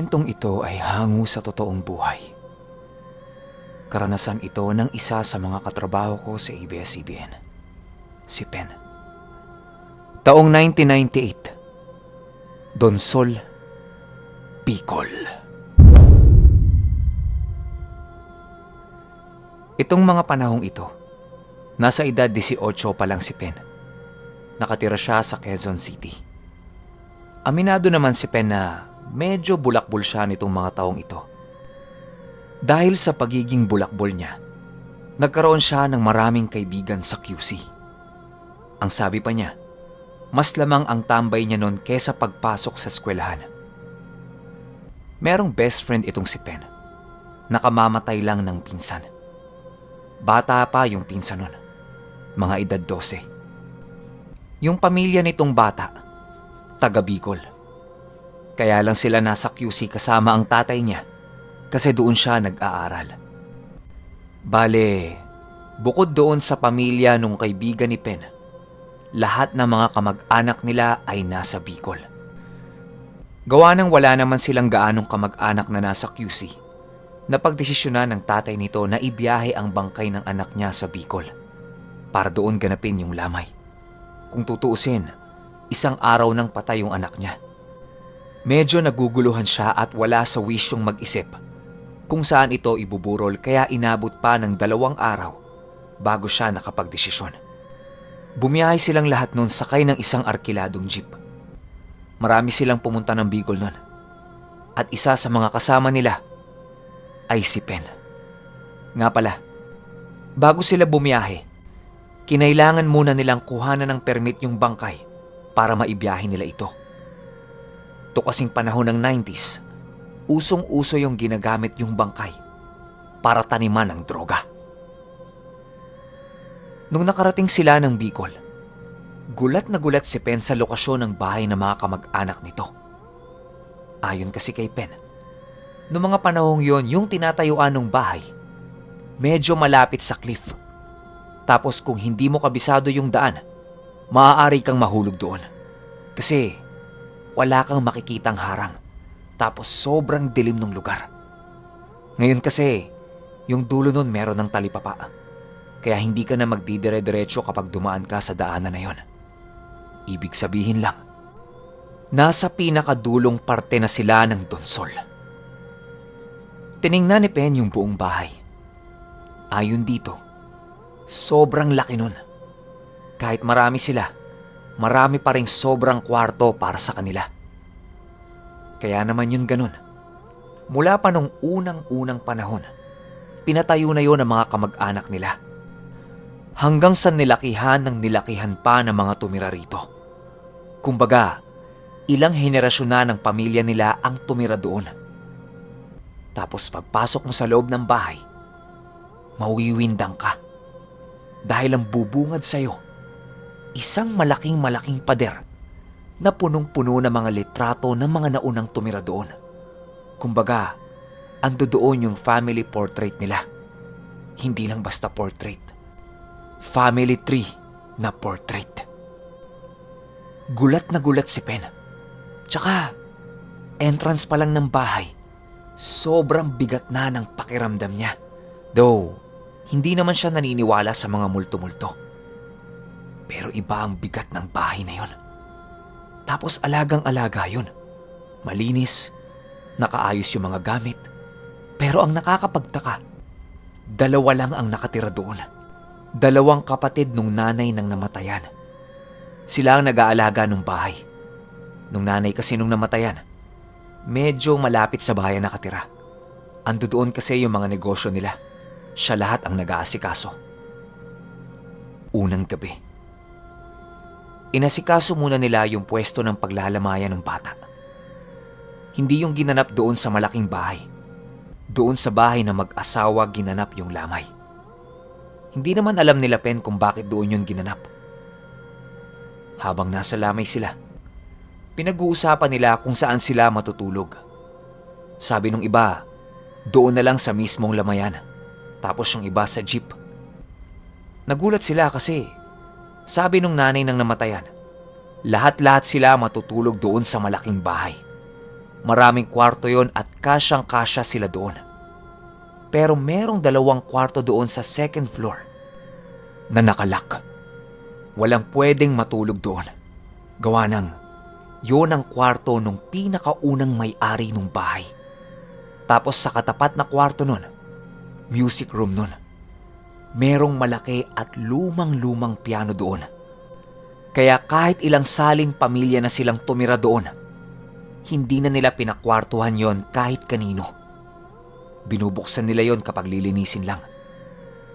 kwentong ito ay hango sa totoong buhay. Karanasan ito ng isa sa mga katrabaho ko sa ABS-CBN, si Pen. Taong 1998, Donsol, Bicol. Itong mga panahong ito, nasa edad 18 pa lang si Pen. Nakatira siya sa Quezon City. Aminado naman si Pen na medyo bulakbol siya nitong mga taong ito. Dahil sa pagiging bulakbol niya, nagkaroon siya ng maraming kaibigan sa QC. Ang sabi pa niya, mas lamang ang tambay niya noon kesa pagpasok sa eskwelahan. Merong best friend itong si Pen. Nakamamatay lang ng pinsan. Bata pa yung pinsan nun, mga edad 12. Yung pamilya nitong bata, taga Bicol. Kaya lang sila nasa QC kasama ang tatay niya kasi doon siya nag-aaral. Bale, bukod doon sa pamilya nung kaibigan ni Pen, lahat ng mga kamag-anak nila ay nasa Bicol. Gawa nang wala naman silang gaanong kamag-anak na nasa QC, napagdesisyonan ng tatay nito na ibiyahe ang bangkay ng anak niya sa Bicol para doon ganapin yung lamay. Kung tutuusin, isang araw nang patay yung anak niya. Medyo naguguluhan siya at wala sa wisyong mag-isip kung saan ito ibuburol kaya inabot pa ng 2 araw bago siya nakapagdesisyon. Bumiyahe silang lahat noon sakay ng isang arkiladong jeep. Marami silang pumunta ng Bicol noon at isa sa mga kasama nila ay si Pen. Nga pala, bago sila bumiyahe, kinailangan muna nilang kuhanan ng permit yung bangkay para maibiyahe nila ito. Ito kasing panahon ng 90s, usong-uso yung ginagamit yung bangkay para taniman ng droga. Nung nakarating sila ng Bicol, gulat na gulat si Pen sa lokasyon ng bahay ng mga kamag-anak nito. Ayon kasi kay Pen, noong mga panahong yon yung tinatayuan ng bahay, medyo malapit sa cliff. Tapos kung hindi mo kabisado yung daan, maaari kang mahulog doon. Kasi wala kang makikitang harang. Tapos sobrang dilim ng lugar. Ngayon kasi, yung dulo nun meron ng talipapa. Kaya hindi ka na magdidire-diretso kapag dumaan ka sa daanan na yon. Ibig sabihin lang, nasa pinakadulong parte na sila ng Donsol. Tiningnan ni Pen yung buong bahay. Ayon dito, sobrang laki nun. Kahit marami sila, marami pa ring sobrang kwarto para sa kanila. Kaya naman yun ganun. Mula pa nung unang-unang panahon, pinatayo na yun ang mga kamag-anak nila. Hanggang sa nilakihan ng nilakihan pa ng mga tumira rito. Kumbaga, ilang henerasyon na ng pamilya nila ang tumira doon. Tapos pagpasok mo sa loob ng bahay, mawiwindang ka. Dahil ang bubungad sa'yo, isang malaking pader na punong-puno ng mga litrato ng mga naunang tumira doon. Kumbaga, ando doon yung family portrait nila. Hindi lang basta portrait. Family tree na portrait. Gulat na gulat si Pen. Tsaka, entrance pa lang ng bahay, sobrang bigat na ng pakiramdam niya. Though, hindi naman siya naniniwala sa mga multo-multo. Pero iba ang bigat ng bahay na yon. Tapos alagang-alaga yun. Malinis, nakaayos yung mga gamit. Pero ang nakakapagtaka, 2 lang ang nakatira doon. 2 kapatid nung nanay ng namatayan. Sila ang nag-aalaga ng bahay. Nung nanay kasi nung namatayan, medyo malapit sa bahay nakatira. Ando doon kasi yung mga negosyo nila. Siya lahat ang nag-aasikaso. Unang gabi, inasikaso muna nila yung pwesto ng paglalamayan ng bata. Hindi yung ginanap doon sa malaking bahay. Doon sa bahay na mag-asawa ginanap yung lamay. Hindi naman alam nila Pen kung bakit doon yun ginanap. Habang nasa lamay sila, pinag-uusapan nila kung saan sila matutulog. Sabi nung iba, doon na lang sa mismong lamayan. Tapos yung iba sa jeep. Nagulat sila kasi sabi nung nanay ng namatayan, lahat-lahat sila matutulog doon sa malaking bahay. Maraming kwarto yon at kasyang-kasya sila doon. Pero merong 2 kwarto doon sa second floor na nakalak. Walang pwedeng matulog doon. Gawa ng yon ang kwarto nung pinakaunang may-ari nung bahay. Tapos sa katapat na kwarto nun, music room nun, merong malaki at lumang-lumang piano doon. Kaya kahit ilang saling pamilya na silang tumira doon, hindi na nila pinakwartuhan yon kahit kanino. Binubuksan nila yon kapag lilinisin lang.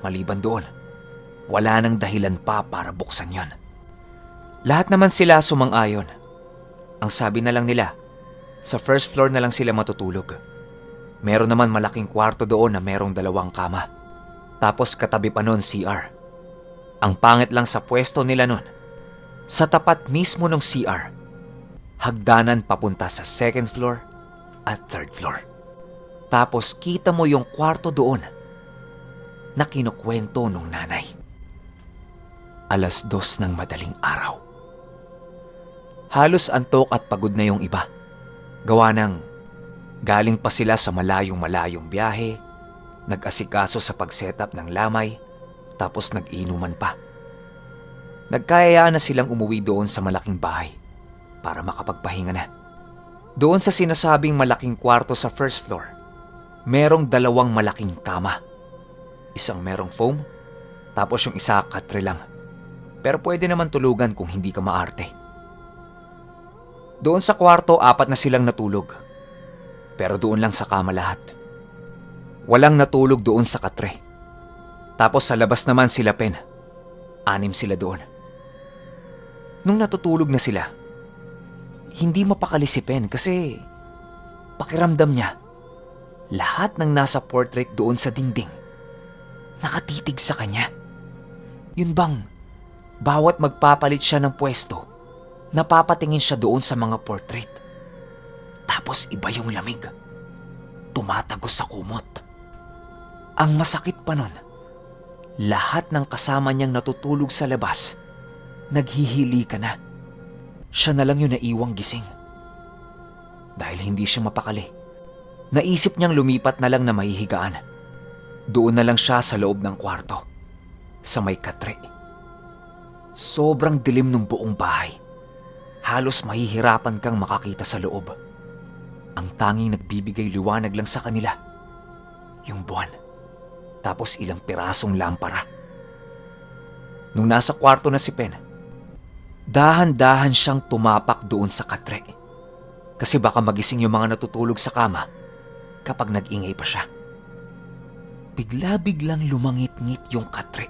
Maliban doon, wala nang dahilan pa para buksan yon. Lahat naman sila sumang-ayon. Ang sabi na lang nila, sa first floor na lang sila matutulog. Meron naman malaking kwarto doon na merong 2 kama. Tapos katabi pa nun CR. Ang pangit lang sa pwesto nila nun, sa tapat mismo ng CR, hagdanan papunta sa second floor at third floor. Tapos kita mo yung kwarto doon na kinukwento nung nanay. 2:00 ng madaling araw. Halos antok at pagod na yung iba. Gawa ng galing pa sila sa malayong biyahe, nag-asikaso sa pag-setup ng lamay, tapos nag-inuman pa. Nagkayayaan na silang umuwi doon sa malaking bahay para makapagpahinga na. Doon sa sinasabing malaking kwarto sa first floor, merong 2 malaking kama. Isang merong foam, tapos yung isa katre lang. Pero pwede naman tulugan kung hindi ka maarte. Doon sa kwarto, 4 na silang natulog. Pero doon lang sa kama lahat. Walang natulog doon sa katre. Tapos sa labas naman sila Pen. 6 sila doon. Nung natutulog na sila, hindi mapakali si Pen kasi pakiramdam niya, lahat ng nasa portrait doon sa dingding, nakatitig sa kanya. Yun bang, bawat magpapalit siya ng pwesto, napapatingin siya doon sa mga portrait. Tapos iba yung lamig. Tumatagos sa kumot. Ang masakit pa nun, lahat ng kasama niyang natutulog sa labas, naghihili ka na. Siya na lang yung naiwang gising. Dahil hindi siya mapakali, naisip niyang lumipat na lang na mahihigaan. Doon na lang siya sa loob ng kwarto, sa may katre. Sobrang dilim ng buong bahay. Halos mahihirapan kang makakita sa loob. Ang tanging nagbibigay liwanag lang sa kanila, yung buwan, tapos ilang pirasong lampara. Nung nasa kwarto na si Pen, dahan-dahan siyang tumapak doon sa katre. Kasi baka magising yung mga natutulog sa kama kapag nag-ingay pa siya. Bigla-biglang lumangit-ngit yung katre.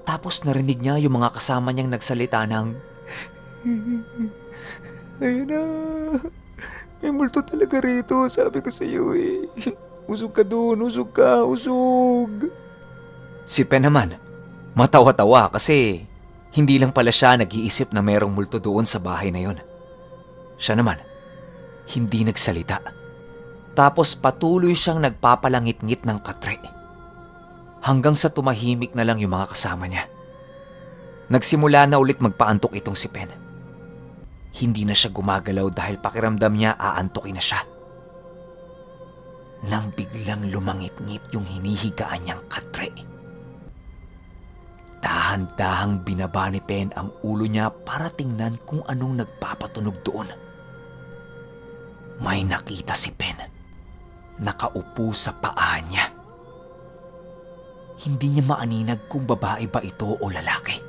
Tapos narinig niya yung mga kasama niyang nagsalita ng, "Ayun na, may multo talaga rito, sabi ko sa iyo eh. Usog ka doon, usog ka, usog." Si Pen naman, matawa-tawa kasi hindi lang pala siya nag-iisip na merong multo doon sa bahay na yon. Siya naman, hindi nagsalita. Tapos patuloy siyang nagpapalangit-ngit ng katre. Hanggang sa tumahimik na lang yung mga kasama niya. Nagsimula na ulit magpaantok itong si Pen. Hindi na siya gumagalaw dahil pakiramdam niya aantokin na siya. Nang biglang lumangit-ngit yung hinihigaan niyang katre. Dahan-dahang binaba ni Pen ang ulo niya para tingnan kung anong nagpapatunog doon. May nakita si Pen. Nakaupo sa paa niya. Hindi niya maaninag kung babae ba ito o lalaki.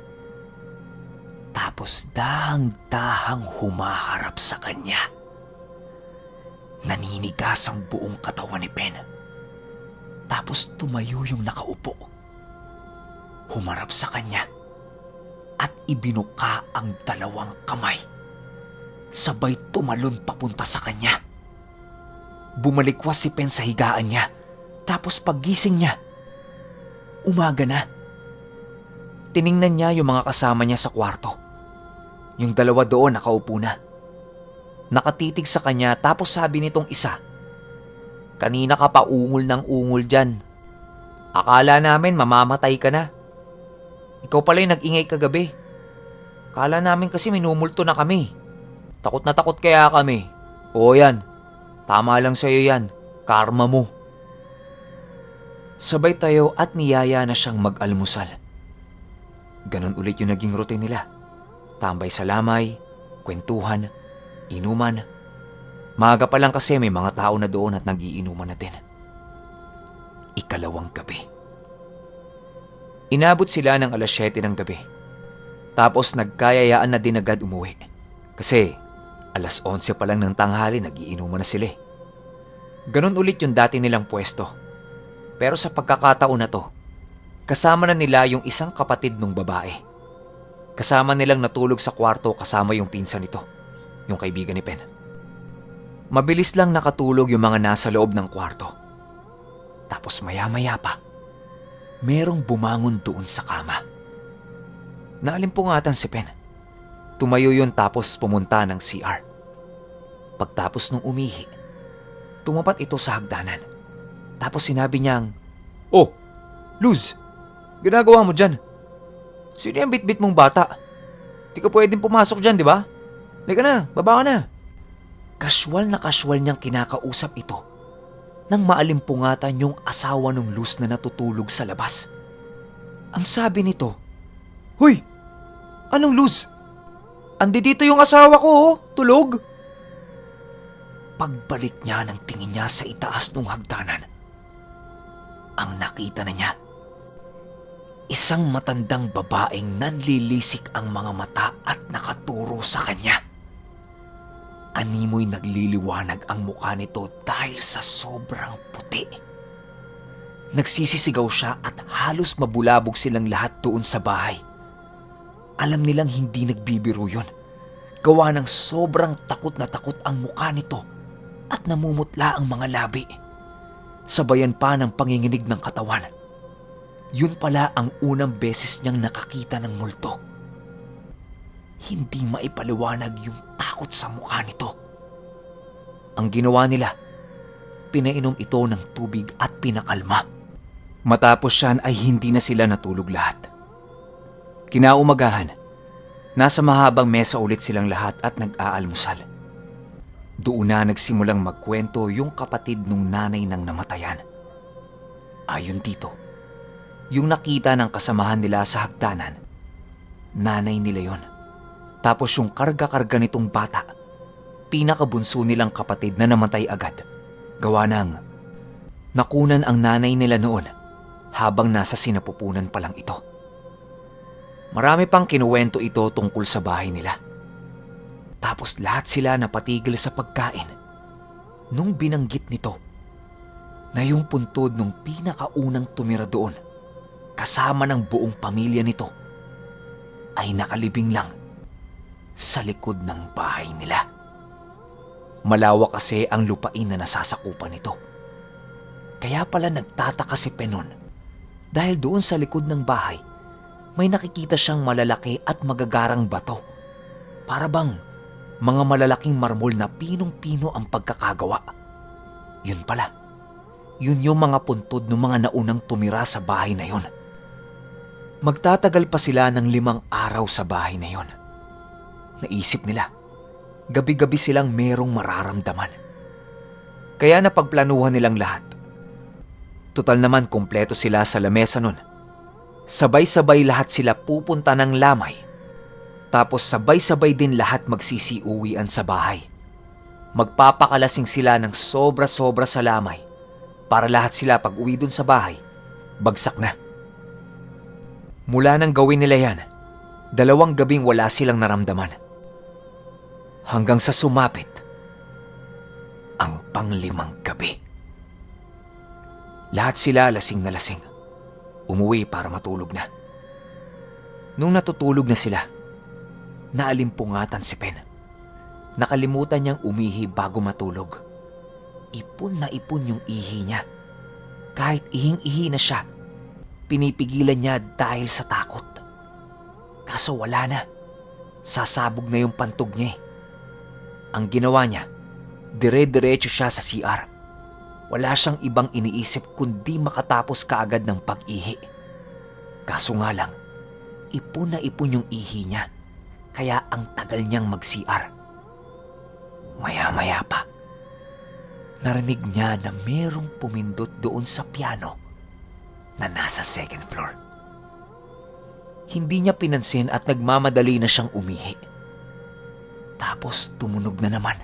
Tapos dahang-dahang humaharap sa kanya. Naninigas ang buong katawan ni Pen. Tapos tumayo yung nakaupo. Humarap sa kanya at ibinuka ang 2 kamay. Sabay tumalon papunta sa kanya. Bumalikwas si Pen sa higaan niya. Tapos paggising niya, umaga na. Tiningnan niya yung mga kasama niya sa kwarto. Yung 2 doon nakaupo na. Nakatitig sa kanya tapos sabi nitong isa, "Kanina ka pa ungol ng ungol dyan. Akala namin mamamatay ka na. Ikaw pala yung nag-ingay kagabi. Akala namin kasi minumulto na kami. Takot na takot kaya kami. Oo yan, tama lang sa'yo yan, karma mo. Sabay tayo at niyaya na siyang mag-almusal. Ganon ulit yung naging routine nila. Tambay sa lamay, kwentuhan, inuman. Maaga pa lang kasi may mga tao na doon at nagiinuman na din. Ikalawang gabi. Inabot sila ng 7:00 ng gabi. Tapos nagkayayaan na din agad umuwi. Kasi 11:00 pa lang ng tanghali nagiinuman na sila. Ganon ulit yung dati nilang pwesto. Pero sa pagkakataon na to, kasama na nila yung isang kapatid ng babae. Kasama nilang natulog sa kwarto kasama yung pinsan nito, yung kaibigan ni Pen. Mabilis lang nakatulog yung mga nasa loob ng kwarto. Tapos maya-maya pa, merong bumangon doon sa kama. Naalimpungatan si Pen. Tumayo yun tapos pumunta ng CR. Pagtapos nung umihi, tumapat ito sa hagdanan. Tapos sinabi niyang, "Oh, Luz, ginagawa mo dyan? Sino yung bit-bit mong bata? Di ka pwedeng pumasok dyan, di ba? Lika na, baba ka na." Casual na casual niyang kinakausap ito nang maalimpungatan yung asawa ng Luz na natutulog sa labas. Ang sabi nito, "Hoy, anong Luz? Andi dito yung asawa ko, oh, tulog." Pagbalik niya ng tingin niya sa itaas ng hagdanan, ang nakita na niya, isang matandang babaeng nanlilisik ang mga mata at nakaturo sa kanya. Animoy nagliliwanag ang mukha nito dahil sa sobrang puti. Nagsisisigaw siya at halos mabulabog silang lahat doon sa bahay. Alam nilang hindi nagbibiro yun. Gawa ng sobrang takot na takot ang mukha nito at namumutla ang mga labi. Sabayan pa ng panginginig ng katawan. Yun pala ang unang beses niyang nakakita ng multo. Hindi maipaliwanag yung takot sa mukha nito. Ang ginawa nila, pinainom ito ng tubig at pinakalma. Matapos siyan ay hindi na sila natulog lahat. Kinaumagahan, nasa mahabang mesa ulit silang lahat at nag-aalmusal. Doon na nagsimulang magkwento yung kapatid nung nanay ng namatayan. Ayon dito, yung nakita ng kasamahan nila sa hagdanan, nanay nila yon. Tapos yung karga-karga nitong bata, pinakabunso nilang kapatid na namatay agad. Gawa ng nakunan ang nanay nila noon habang nasa sinapupunan pa lang ito. Marami pang kinuwento ito tungkol sa bahay nila. Tapos lahat sila napatigil sa pagkain nung binanggit nito na yung puntod nung pinakaunang tumira doon kasama ng buong pamilya nito ay nakalibing lang sa likod ng bahay nila. Malawak kasi ang lupain na nasasakupan nito. Kaya pala nagtataka si Penon dahil doon sa likod ng bahay may nakikita siyang malalaki at magagarang bato. Para bang mga malalaking marmol na pinong-pino ang pagkakagawa. Yun pala, yun yung mga puntod ng mga naunang tumira sa bahay na yun. Magtatagal pa sila ng 5 araw sa bahay na yun. Naisip nila, gabi-gabi silang merong mararamdaman. Kaya napagplanuhan nilang lahat. Total naman kumpleto sila sa lamesa nun. Sabay-sabay lahat sila pupunta ng lamay. Tapos sabay-sabay din lahat magsisiuwian sa bahay. Magpapakalasing sila ng sobra-sobra sa lamay para lahat sila pag uwi dun sa bahay, bagsak na. Mula nang gawin nila yan, 2 gabing wala silang naramdaman. Hanggang sa sumapit ang pang-5 gabi. Lahat sila lasing na lasing. Umuwi para matulog na. Nung natutulog na sila, naalimpungatan si Pen. Nakalimutan niyang umihi bago matulog. Ipon na ipon yung ihi niya. Kahit ihing-ihi na siya, pinipigilan niya dahil sa takot. Kaso wala na. Sasabog na yung pantog niya eh. Ang ginawa niya, dire-diretso siya sa CR. Wala siyang ibang iniisip kundi makatapos kaagad ng pag-ihi. Kaso nga lang, ipon na ipon yung ihi niya. Kaya ang tagal niyang mag-CR. Maya-maya pa, narinig niya na merong pumindot doon sa piano na nasa second floor. Hindi niya pinansin at nagmamadali na siyang umihi. Tapos tumunog na naman.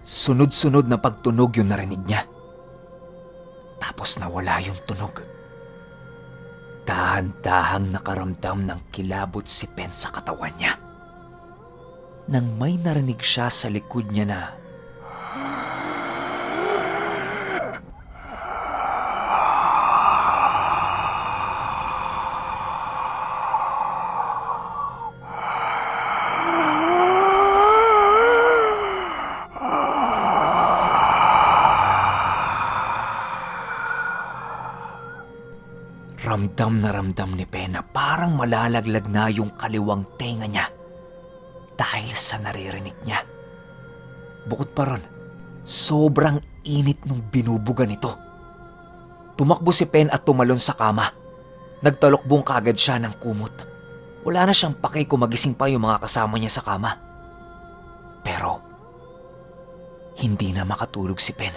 Sunod-sunod na pagtunog yung narinig niya. Tapos nawala yung tunog. Dahan-dahang nakaramdam ng kilabot si Pen sa katawan niya. Nang may narinig siya sa likod niya na, ramdam na ramdam ni Pen na parang malalaglag na yung kaliwang tenga niya dahil sa naririnig niya. Bukod pa ron, sobrang init nung binubuga nito. Tumakbo si Pen at tumalon sa kama. Nagtalokbong kaagad siya ng kumot. Wala na siyang pake kung magising pa yung mga kasama niya sa kama. Pero, hindi na makatulog si Pen.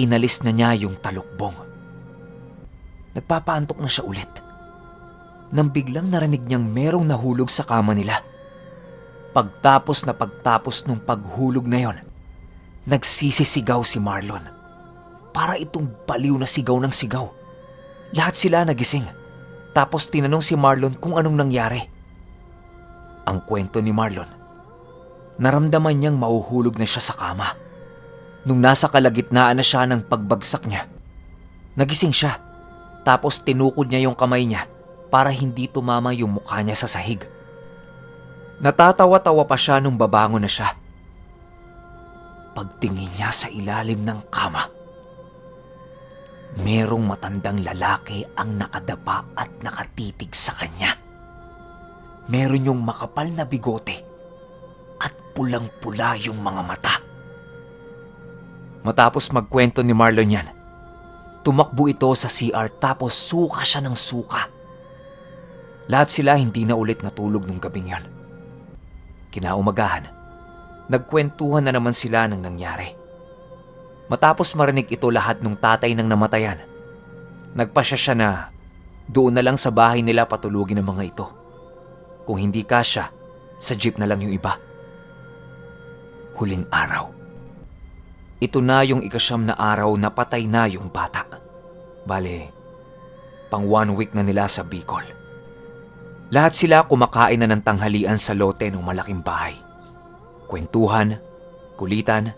Inalis na niya yung talukbong. Nagpapaantok na siya ulit. Nang biglang narinig niyang merong nahulog sa kama nila. Pagtapos nung paghulog na yon, nagsisisigaw si Marlon. Para itong baliw na sigaw ng sigaw. Lahat sila nagising. Tapos tinanong si Marlon kung anong nangyari. Ang kwento ni Marlon, naramdaman niyang mauhulog na siya sa kama. Nung nasa kalagitnaan na siya ng pagbagsak niya, nagising siya. Tapos tinukod niya yung kamay niya para hindi tumama yung mukha niya sa sahig. Natatawa-tawa pa siya nung babangon na siya. Pagtingin niya sa ilalim ng kama, merong matandang lalaki ang nakadapa at nakatitig sa kanya. Meron yung makapal na bigote at pulang-pula yung mga mata. Matapos magkwento ni Marlon yan, tumakbo ito sa CR tapos suka siya ng suka. Lahat sila hindi na ulit natulog nung gabing yon. Kinaumagahan, nagkwentuhan na naman sila ng nangyari. Matapos marinig ito lahat ng tatay ng namatayan, nagpasya siya na doon na lang sa bahay nila patulugin ang mga ito. Kung hindi kasya, sa jeep na lang yung iba. Huling araw. Ito na yung ikasyam na araw na patay na yung bata. Bale, pang 1 week na nila sa Bicol. Lahat sila kumakain na ng tanghalian sa lote ng malaking bahay. Kwentuhan, kulitan,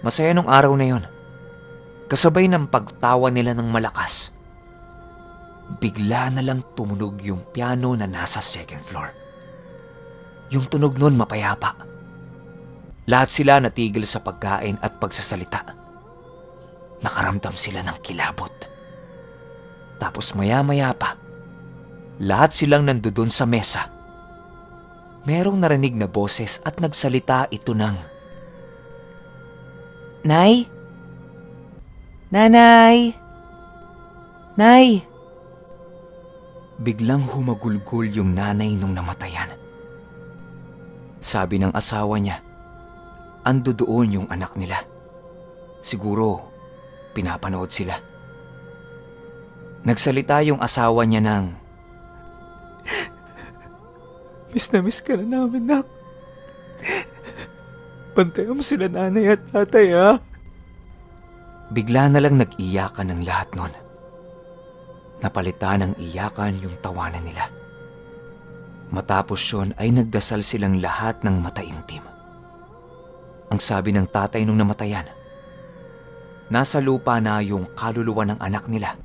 masaya nung araw na yon. Kasabay ng pagtawa nila ng malakas, bigla na lang tumunog yung piano na nasa second floor. Yung tunog nun mapayapa. Lahat sila natigil sa pagkain at pagsasalita. Nakaramdam sila ng kilabot. Tapos maya-maya pa, lahat silang nandoon sa mesa. Merong narinig na boses at nagsalita ito ng, "Nay? Nanay? Nay!" Biglang humagulgol yung nanay nung namatayan. Sabi ng asawa niya, ando doon yung anak nila. Siguro, pinapanood sila. Nagsalita yung asawa niya ng, "Miss na miss ka na namin, nak. Bantayan mo sila nanay at tatay, ha?" Bigla na lang nag-iyakan ng lahat nun. Napalitan ng iyakan yung tawanan nila. Matapos yun ay nagdasal silang lahat ng mataimtim. Ang sabi ng tatay nung namatayan, nasa lupa na yung kaluluwa ng anak nila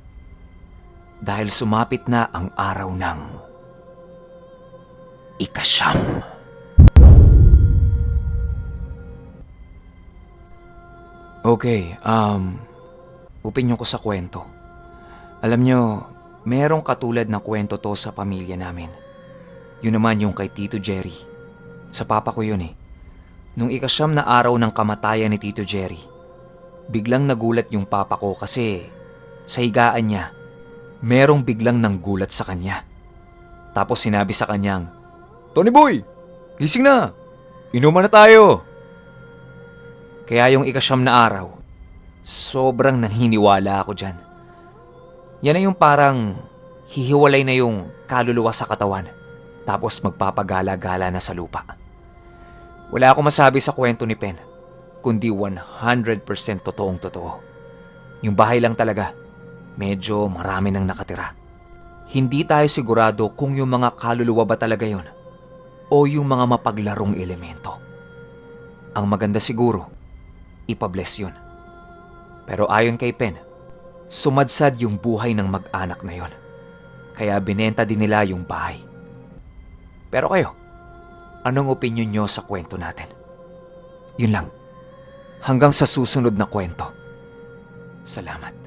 dahil sumapit na ang araw ng ikasyam. Okay, opinyon ko sa kwento. Alam nyo, merong katulad na kwento to sa pamilya namin. Yun naman yung kay Tito Jerry. Sa papa ko yun eh. Nung ikasyam na araw ng kamatayan ni Tito Jerry, biglang nagulat yung papa ko kasi sa higaan niya, merong biglang nanggulat sa kanya. Tapos sinabi sa kanyang, "Tony Boy, gising na! Inuman na tayo!" Kaya yung ikasyam na araw, sobrang naniniwala ako dyan. Yan na yung parang hihiwalay na yung kaluluwa sa katawan, tapos magpapagala-gala na sa lupa. Wala akong masabi sa kwento ni Pen, kundi 100% totoong totoo. Yung bahay lang talaga, medyo marami nang nakatira. Hindi tayo sigurado kung yung mga kaluluwa ba talaga yon o yung mga mapaglarong elemento. Ang maganda siguro, ipabless yun. Pero ayon kay Pen, sumadsad yung buhay ng mag-anak na yon. Kaya binenta din nila yung bahay. Pero kayo, anong opinion nyo sa kwento natin? Yun lang. Hanggang sa susunod na kwento. Salamat.